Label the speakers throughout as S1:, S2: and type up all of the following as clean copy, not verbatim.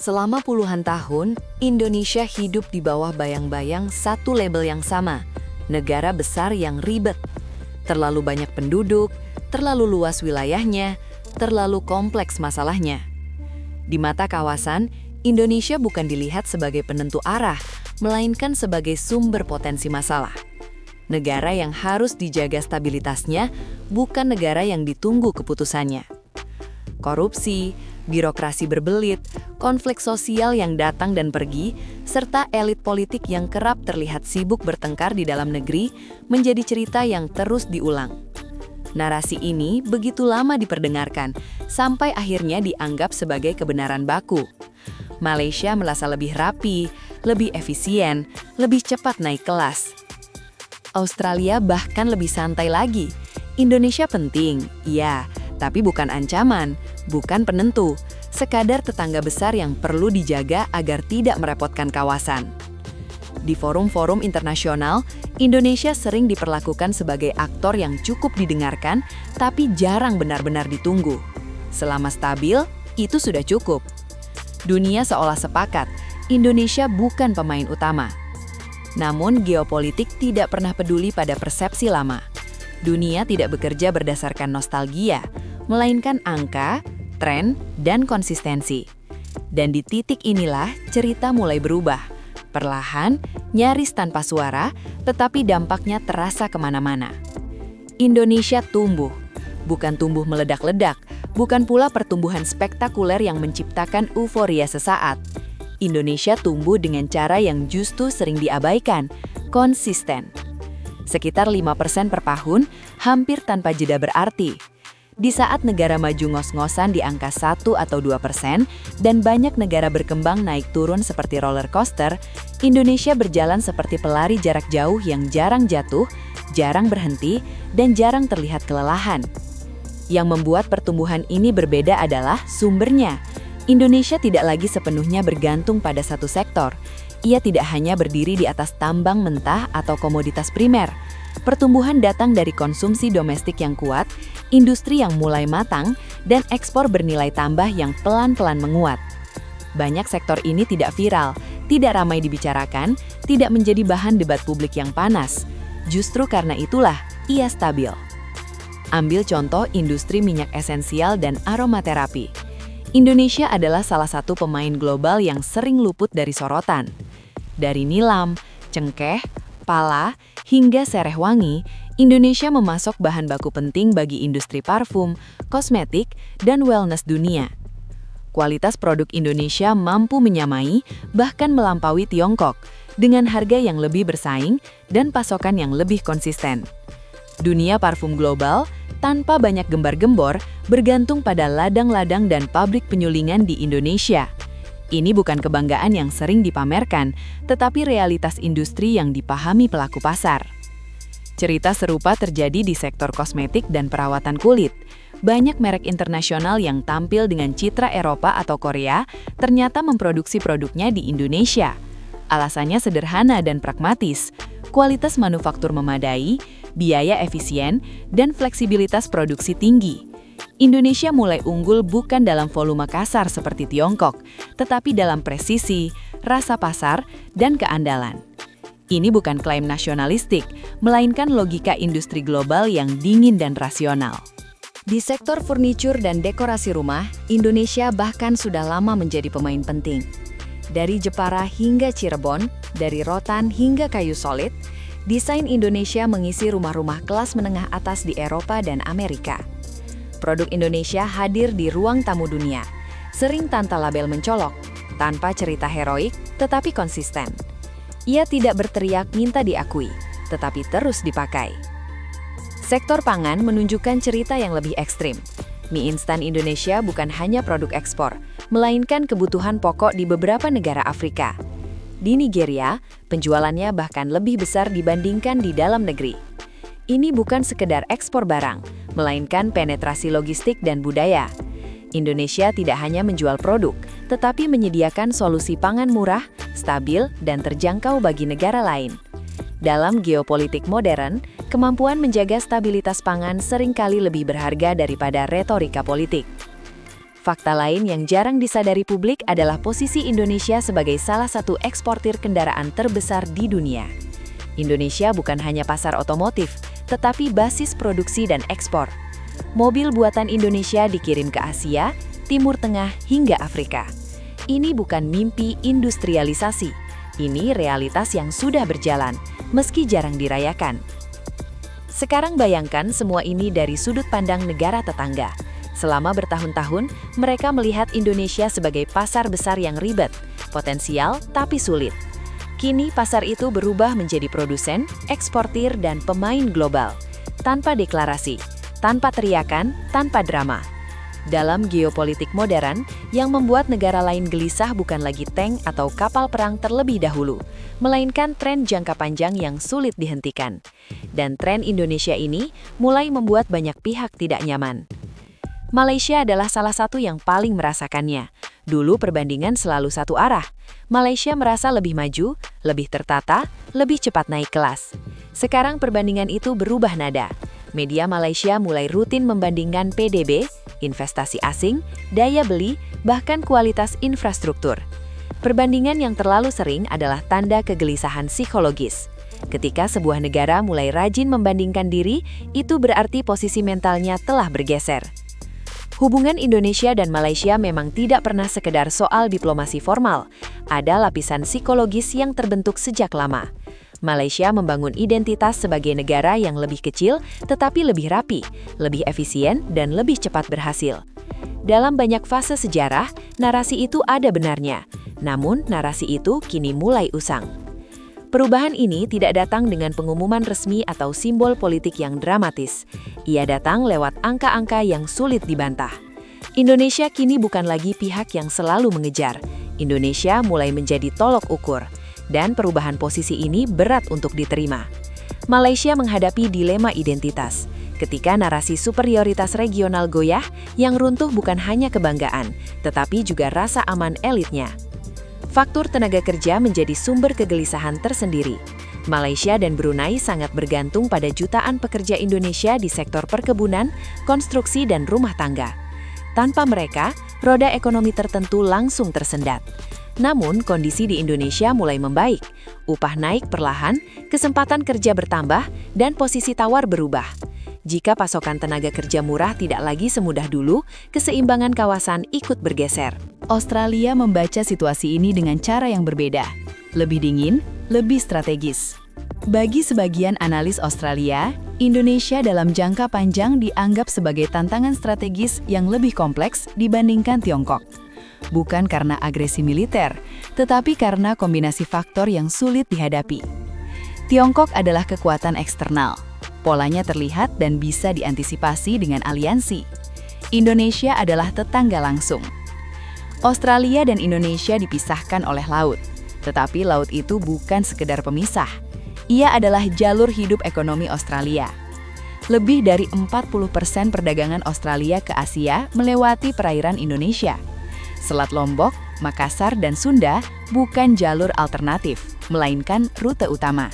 S1: Selama puluhan tahun, Indonesia hidup di bawah bayang-bayang satu label yang sama, negara besar yang ribet. Terlalu banyak penduduk, terlalu luas wilayahnya, terlalu kompleks masalahnya. Di mata kawasan, Indonesia bukan dilihat sebagai penentu arah, melainkan sebagai sumber potensi masalah. Negara yang harus dijaga stabilitasnya, bukan negara yang ditunggu keputusannya. Korupsi, birokrasi berbelit, konflik sosial yang datang dan pergi, serta elit politik yang kerap terlihat sibuk bertengkar di dalam negeri menjadi cerita yang terus diulang. Narasi ini begitu lama diperdengarkan, sampai akhirnya dianggap sebagai kebenaran baku. Malaysia merasa lebih rapi, lebih efisien, lebih cepat naik kelas. Australia bahkan lebih santai lagi. Indonesia penting, iya, tapi bukan ancaman, bukan penentu, sekadar tetangga besar yang perlu dijaga agar tidak merepotkan kawasan. Di forum-forum internasional, Indonesia sering diperlakukan sebagai aktor yang cukup didengarkan, tapi jarang benar-benar ditunggu. Selama stabil, itu sudah cukup. Dunia seolah sepakat, Indonesia bukan pemain utama. Namun, geopolitik tidak pernah peduli pada persepsi lama. Dunia tidak bekerja berdasarkan nostalgia, melainkan angka, tren, dan konsistensi. Dan di titik inilah cerita mulai berubah. Perlahan, nyaris tanpa suara, tetapi dampaknya terasa kemana-mana. Indonesia tumbuh, bukan tumbuh meledak-ledak, bukan pula pertumbuhan spektakuler yang menciptakan euforia sesaat. Indonesia tumbuh dengan cara yang justru sering diabaikan, konsisten. Sekitar 5% per tahun, hampir tanpa jeda berarti. Di saat negara maju ngos-ngosan di angka 1 atau 2%, dan banyak negara berkembang naik turun seperti roller coaster, Indonesia berjalan seperti pelari jarak jauh yang jarang jatuh, jarang berhenti, dan jarang terlihat kelelahan. Yang membuat pertumbuhan ini berbeda adalah sumbernya. Indonesia tidak lagi sepenuhnya bergantung pada satu sektor. Ia tidak hanya berdiri di atas tambang mentah atau komoditas primer. Pertumbuhan datang dari konsumsi domestik yang kuat, industri yang mulai matang, dan ekspor bernilai tambah yang pelan-pelan menguat. Banyak sektor ini tidak viral, tidak ramai dibicarakan, tidak menjadi bahan debat publik yang panas. Justru karena itulah ia stabil. Ambil contoh industri minyak esensial dan aromaterapi. Indonesia adalah salah satu pemain global yang sering luput dari sorotan. Dari nilam, cengkeh, pala, hingga sereh wangi, Indonesia memasok bahan baku penting bagi industri parfum, kosmetik, dan wellness dunia. Kualitas produk Indonesia mampu menyamai, bahkan melampaui Tiongkok, dengan harga yang lebih bersaing dan pasokan yang lebih konsisten. Dunia parfum global, tanpa banyak gembar-gembor, bergantung pada ladang-ladang dan pabrik penyulingan di Indonesia. Ini bukan kebanggaan yang sering dipamerkan, tetapi realitas industri yang dipahami pelaku pasar. Cerita serupa terjadi di sektor kosmetik dan perawatan kulit. Banyak merek internasional yang tampil dengan citra Eropa atau Korea ternyata memproduksi produknya di Indonesia. Alasannya sederhana dan pragmatis, kualitas manufaktur memadai, biaya efisien, dan fleksibilitas produksi tinggi. Indonesia mulai unggul bukan dalam volume kasar seperti Tiongkok, tetapi dalam presisi, rasa pasar, dan keandalan. Ini bukan klaim nasionalistik, melainkan logika industri global yang dingin dan rasional. Di sektor furniture dan dekorasi rumah, Indonesia bahkan sudah lama menjadi pemain penting. Dari Jepara hingga Cirebon, dari rotan hingga kayu solid, desain Indonesia mengisi rumah-rumah kelas menengah atas di Eropa dan Amerika. Produk Indonesia hadir di ruang tamu dunia, sering tanpa label mencolok, tanpa cerita heroik, tetapi konsisten. Ia tidak berteriak minta diakui, tetapi terus dipakai. Sektor pangan menunjukkan cerita yang lebih ekstrim. Mie instan Indonesia bukan hanya produk ekspor, melainkan kebutuhan pokok di beberapa negara Afrika. Di Nigeria, penjualannya bahkan lebih besar dibandingkan di dalam negeri. Ini bukan sekedar ekspor barang, melainkan penetrasi logistik dan budaya. Indonesia tidak hanya menjual produk, tetapi menyediakan solusi pangan murah, stabil, dan terjangkau bagi negara lain. Dalam geopolitik modern, kemampuan menjaga stabilitas pangan seringkali lebih berharga daripada retorika politik. Fakta lain yang jarang disadari publik adalah posisi Indonesia sebagai salah satu eksportir kendaraan terbesar di dunia. Indonesia bukan hanya pasar otomotif, tetapi basis produksi dan ekspor. Mobil buatan Indonesia dikirim ke Asia, Timur Tengah, hingga Afrika. Ini bukan mimpi industrialisasi, ini realitas yang sudah berjalan, meski jarang dirayakan. Sekarang bayangkan semua ini dari sudut pandang negara tetangga. Selama bertahun-tahun, mereka melihat Indonesia sebagai pasar besar yang ribet, potensial tapi sulit. Kini pasar itu berubah menjadi produsen, eksportir, dan pemain global. Tanpa deklarasi, tanpa teriakan, tanpa drama. Dalam geopolitik modern, yang membuat negara lain gelisah bukan lagi tank atau kapal perang terlebih dahulu, melainkan tren jangka panjang yang sulit dihentikan. Dan tren Indonesia ini mulai membuat banyak pihak tidak nyaman. Malaysia adalah salah satu yang paling merasakannya. Dulu perbandingan selalu satu arah. Malaysia merasa lebih maju, lebih tertata, lebih cepat naik kelas. Sekarang perbandingan itu berubah nada. Media Malaysia mulai rutin membandingkan PDB, investasi asing, daya beli, bahkan kualitas infrastruktur. Perbandingan yang terlalu sering adalah tanda kegelisahan psikologis. Ketika sebuah negara mulai rajin membandingkan diri, itu berarti posisi mentalnya telah bergeser. Hubungan Indonesia dan Malaysia memang tidak pernah sekedar soal diplomasi formal. Ada lapisan psikologis yang terbentuk sejak lama. Malaysia membangun identitas sebagai negara yang lebih kecil, tetapi lebih rapi, lebih efisien, dan lebih cepat berhasil. Dalam banyak fase sejarah, narasi itu ada benarnya. Namun, narasi itu kini mulai usang. Perubahan ini tidak datang dengan pengumuman resmi atau simbol politik yang dramatis. Ia datang lewat angka-angka yang sulit dibantah. Indonesia kini bukan lagi pihak yang selalu mengejar. Indonesia mulai menjadi tolok ukur. Dan perubahan posisi ini berat untuk diterima. Malaysia menghadapi dilema identitas. Ketika narasi superioritas regional goyah, yang runtuh bukan hanya kebanggaan, tetapi juga rasa aman elitnya. Faktor tenaga kerja menjadi sumber kegelisahan tersendiri. Malaysia dan Brunei sangat bergantung pada jutaan pekerja Indonesia di sektor perkebunan, konstruksi, dan rumah tangga. Tanpa mereka, roda ekonomi tertentu langsung tersendat. Namun, kondisi di Indonesia mulai membaik. Upah naik perlahan, kesempatan kerja bertambah, dan posisi tawar berubah. Jika pasokan tenaga kerja murah tidak lagi semudah dulu, keseimbangan kawasan ikut bergeser. Australia membaca situasi ini dengan cara yang berbeda. Lebih dingin, lebih strategis. Bagi sebagian analis Australia, Indonesia dalam jangka panjang dianggap sebagai tantangan strategis yang lebih kompleks dibandingkan Tiongkok. Bukan karena agresi militer, tetapi karena kombinasi faktor yang sulit dihadapi. Tiongkok adalah kekuatan eksternal. Polanya terlihat dan bisa diantisipasi dengan aliansi. Indonesia adalah tetangga langsung. Australia dan Indonesia dipisahkan oleh laut. Tetapi laut itu bukan sekedar pemisah. Ia adalah jalur hidup ekonomi Australia. Lebih dari 40% perdagangan Australia ke Asia melewati perairan Indonesia. Selat Lombok, Makassar, dan Sunda bukan jalur alternatif, melainkan rute utama.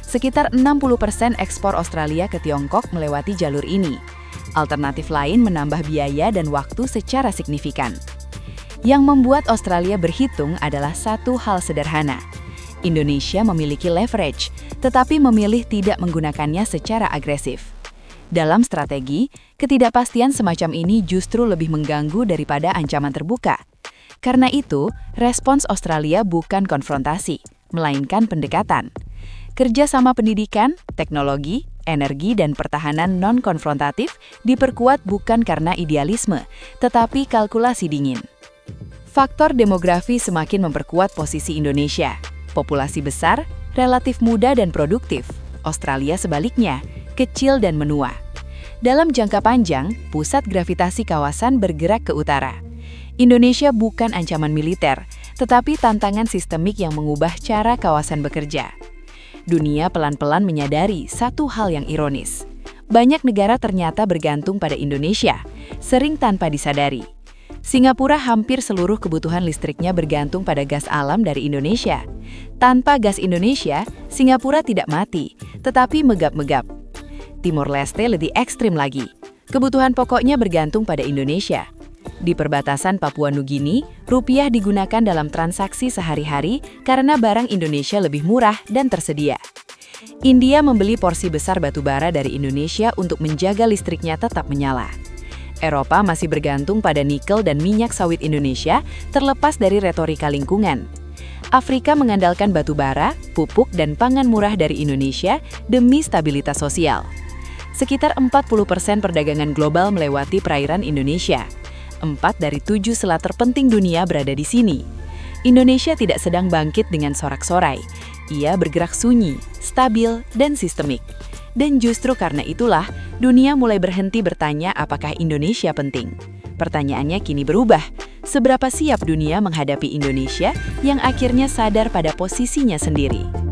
S1: Sekitar 60% ekspor Australia ke Tiongkok melewati jalur ini. Alternatif lain menambah biaya dan waktu secara signifikan. Yang membuat Australia berhitung adalah satu hal sederhana. Indonesia memiliki leverage, tetapi memilih tidak menggunakannya secara agresif. Dalam strategi, ketidakpastian semacam ini justru lebih mengganggu daripada ancaman terbuka. Karena itu, respons Australia bukan konfrontasi, melainkan pendekatan. Kerjasama pendidikan, teknologi, energi, dan pertahanan non-konfrontatif diperkuat bukan karena idealisme, tetapi kalkulasi dingin. Faktor demografi semakin memperkuat posisi Indonesia. Populasi besar, relatif muda dan produktif. Australia sebaliknya, kecil dan menua. Dalam jangka panjang, pusat gravitasi kawasan bergerak ke utara. Indonesia bukan ancaman militer, tetapi tantangan sistemik yang mengubah cara kawasan bekerja. Dunia pelan-pelan menyadari satu hal yang ironis. Banyak negara ternyata bergantung pada Indonesia, sering tanpa disadari. Singapura hampir seluruh kebutuhan listriknya bergantung pada gas alam dari Indonesia. Tanpa gas Indonesia, Singapura tidak mati, tetapi megap-megap. Timor Leste lebih ekstrim lagi. Kebutuhan pokoknya bergantung pada Indonesia. Di perbatasan Papua Nugini, rupiah digunakan dalam transaksi sehari-hari karena barang Indonesia lebih murah dan tersedia. India membeli porsi besar batu bara dari Indonesia untuk menjaga listriknya tetap menyala. Eropa masih bergantung pada nikel dan minyak sawit Indonesia terlepas dari retorika lingkungan. Afrika mengandalkan batu bara, pupuk, dan pangan murah dari Indonesia demi stabilitas sosial. Sekitar 40% perdagangan global melewati perairan Indonesia. 4 dari 7 selat terpenting dunia berada di sini. Indonesia tidak sedang bangkit dengan sorak-sorai. Ia bergerak sunyi, stabil, dan sistemik. Dan justru karena itulah, dunia mulai berhenti bertanya apakah Indonesia penting. Pertanyaannya kini berubah. Seberapa siap dunia menghadapi Indonesia yang akhirnya sadar pada posisinya sendiri?